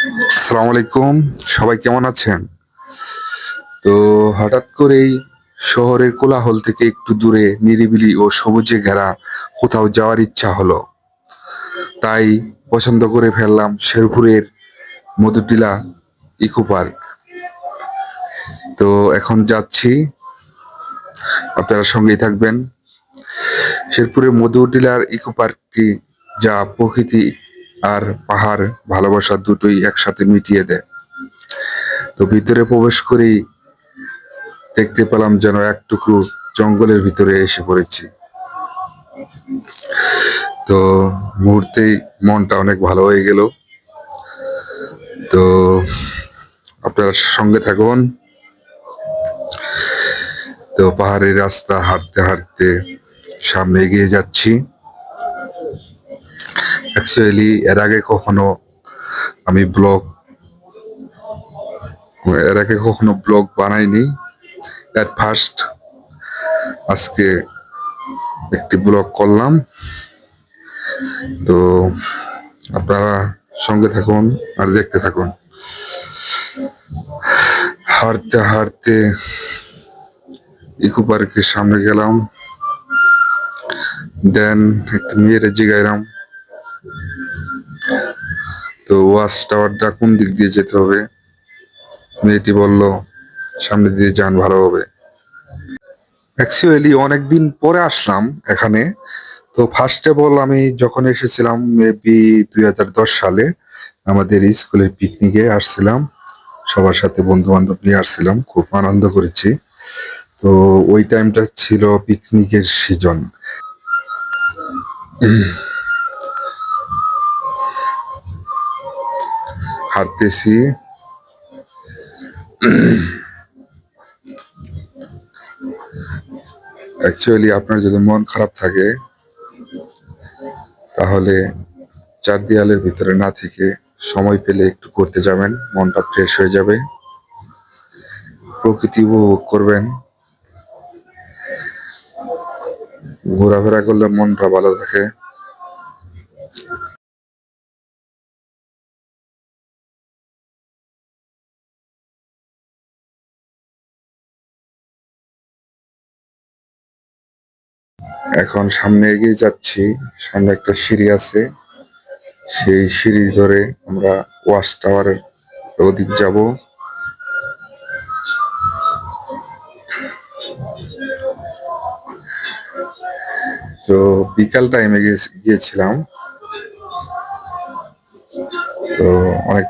আসসালামু আলাইকুম। সবাই কেমন আছেন? তো হঠাৎ করেই শহরের কোলাহল থেকে একটু দূরে নিরিবিলি ও সবুজে ঘেরা কোথাও যাওয়ার ইচ্ছা হলো। তাই পছন্দ করে ফেললাম শেরপুরের মধুটিলা ইকো পার্ক। তো এখন যাচ্ছি, আপনারা সঙ্গেই থাকবেন। শেরপুরের মধুটিলার ইকো পার্কটি যা প্রকৃতি আর পাহাড় ভালোবাসা দুটোই একসাথে মিটিয়ে দেয়। তো ভিতরে প্রবেশ করেই দেখতে পেলাম যেন এক টুকরো জঙ্গলের ভিতরে এসে পড়েছি। তো মুহূর্তেই মনটা অনেক ভালো হয়ে গেল। তো আপনারা সঙ্গে থাকুন। তো পাহাড়ের রাস্তা হাঁটতে হাঁটতে সামনে এগিয়ে যাচ্ছি। অ্যাকচুয়ালি আমি ব্লগ এর আগে কখনো ব্লগ বানাইনি। এট ফার্স্ট আজকে একটি ব্লগ করলাম। তো আপনারা সঙ্গে থাকুন আর দেখতে থাকুন। হাঁটতে হাঁটতে ইকো পার্কের সামনে গেলাম। দেন একটা মেয়েরে জিগাইলাম, তো ওয়াচ টাওয়ারটা কোন দিক দিয়ে যেতে হবে। মেয়েটি বলল সামনে দিয়ে যান, ভালো হবে। অ্যাকচুয়ালি অনেকদিন পরে আসলাম এখানে। তো ফার্স্ট অফ অল আমি যখন এসেছিলাম মেবি 2010 সালে আমাদের স্কুলের পিকনিকে আসছিলাম, সবার সাথে বন্ধু বান্ধব নিয়ে আসছিলাম, খুব আনন্দ করেছি। তো ওই টাইমটা ছিল পিকনিকের সিজন। হাঁটতেছি, অ্যাকচুয়ালি আপনার যদি মন খারাপ থাকে তাহলে চার দেয়ালের ভিতরে না থেকে সময় পেলে একটু ঘুরতে যাবেন, মনটা ফ্রেশ হয়ে যাবে, প্রকৃতি উপভোগ করবেন। ঘোরাফেরা করলে মনটা ভালো থাকে। এখন সামনে এগিয়ে যাচ্ছি, সামনে একটা সিঁড়ি আছে, সেই সিঁড়ি ধরে আমরা ওয়াচ টাওয়ারের ওদিক যাব। তো বিকাল টাইমে গিয়েছিলাম, তো অনেক